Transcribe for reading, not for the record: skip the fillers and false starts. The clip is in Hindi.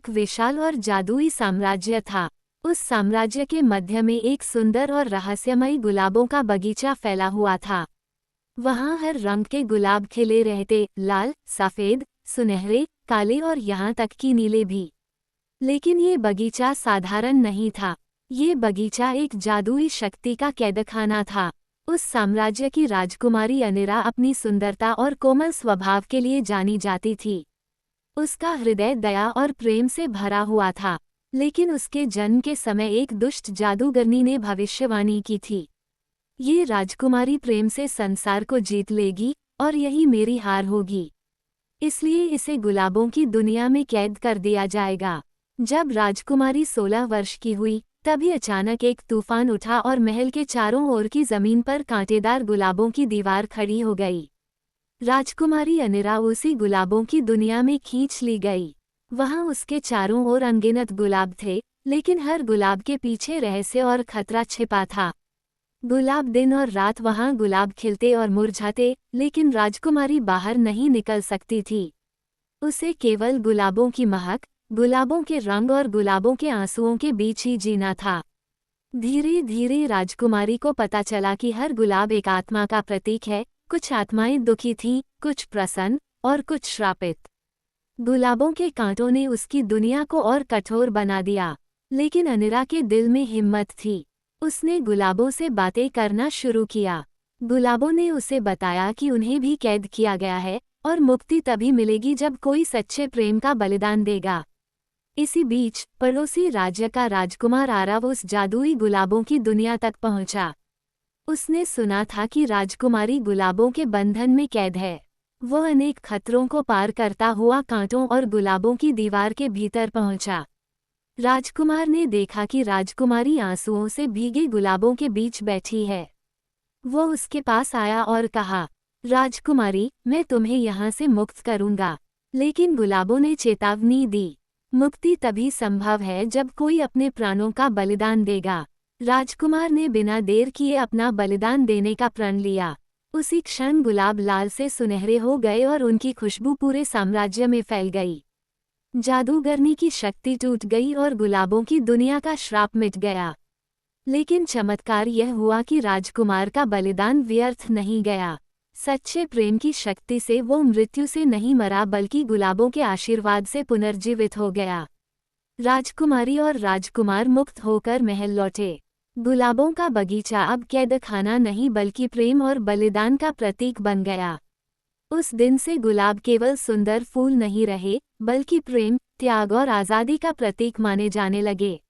एक विशाल और जादुई साम्राज्य था। उस साम्राज्य के मध्य में एक सुंदर और रहस्यमयी गुलाबों का बगीचा फैला हुआ था। वहाँ हर रंग के गुलाब खिले रहते, लाल, सफ़ेद, सुनहरे, काले और यहाँ तक कि नीले भी। लेकिन ये बगीचा साधारण नहीं था। ये बगीचा एक जादुई शक्ति का कैदखाना था। उस साम्राज्य की राजकुमारी अनिरा अपनी सुंदरता और कोमल स्वभाव के लिए जानी जाती थी। उसका हृदय दया और प्रेम से भरा हुआ था, लेकिन उसके जन्म के समय एक दुष्ट जादूगरनी ने भविष्यवाणी की थी, ये राजकुमारी प्रेम से संसार को जीत लेगी और यही मेरी हार होगी। इसलिए इसे गुलाबों की दुनिया में कैद कर दिया जाएगा। जब राजकुमारी 16 वर्ष की हुई, तभी अचानक एक तूफान उठा और महल के चारों ओर की जमीन पर कांटेदार गुलाबों की दीवार खड़ी हो गई। राजकुमारी अनिरा उसी गुलाबों की दुनिया में खींच ली गई। वहां उसके चारों ओर अनगिनत गुलाब थे, लेकिन हर गुलाब के पीछे रहस्य और खतरा छिपा था। गुलाब दिन और रात वहां गुलाब खिलते और मुरझाते, लेकिन राजकुमारी बाहर नहीं निकल सकती थी। उसे केवल गुलाबों की महक, गुलाबों के रंग और गुलाबों के आंसुओं के बीच ही जीना था। धीरे धीरे राजकुमारी को पता चला कि हर गुलाब एक आत्मा का प्रतीक है। कुछ आत्माएं दुखी थीं, कुछ प्रसन्न और कुछ श्रापित। गुलाबों के कांटों ने उसकी दुनिया को और कठोर बना दिया, लेकिन अनिरा के दिल में हिम्मत थी। उसने गुलाबों से बातें करना शुरू किया। गुलाबों ने उसे बताया कि उन्हें भी कैद किया गया है और मुक्ति तभी मिलेगी जब कोई सच्चे प्रेम का बलिदान देगा। इसी बीच पड़ोसी राज्य का राजकुमार आरव उस जादुई गुलाबों की दुनिया तक पहुंचा। उसने सुना था कि राजकुमारी गुलाबों के बंधन में कैद है। वह अनेक खतरों को पार करता हुआ कांटों और गुलाबों की दीवार के भीतर पहुंचा। राजकुमार ने देखा कि राजकुमारी आंसुओं से भीगे गुलाबों के बीच बैठी है। वो उसके पास आया और कहा, राजकुमारी, मैं तुम्हें यहाँ से मुक्त करूँगा। लेकिन गुलाबों ने चेतावनी दी, मुक्ति तभी संभव है जब कोई अपने प्राणों का बलिदान देगा। राजकुमार ने बिना देर किए अपना बलिदान देने का प्रण लिया। उसी क्षण गुलाब लाल से सुनहरे हो गए और उनकी खुशबू पूरे साम्राज्य में फैल गई। जादूगरनी की शक्ति टूट गई और गुलाबों की दुनिया का श्राप मिट गया। लेकिन चमत्कार यह हुआ कि राजकुमार का बलिदान व्यर्थ नहीं गया। सच्चे प्रेम की शक्ति से वो मृत्यु से नहीं मरा, बल्कि गुलाबों के आशीर्वाद से पुनर्जीवित हो गया। राजकुमारी और राजकुमार मुक्त होकर महल लौटे। गुलाबों का बगीचा अब कैदखाना नहीं बल्कि प्रेम और बलिदान का प्रतीक बन गया। उस दिन से गुलाब केवल सुंदर फूल नहीं रहे, बल्कि प्रेम, त्याग और आज़ादी का प्रतीक माने जाने लगे।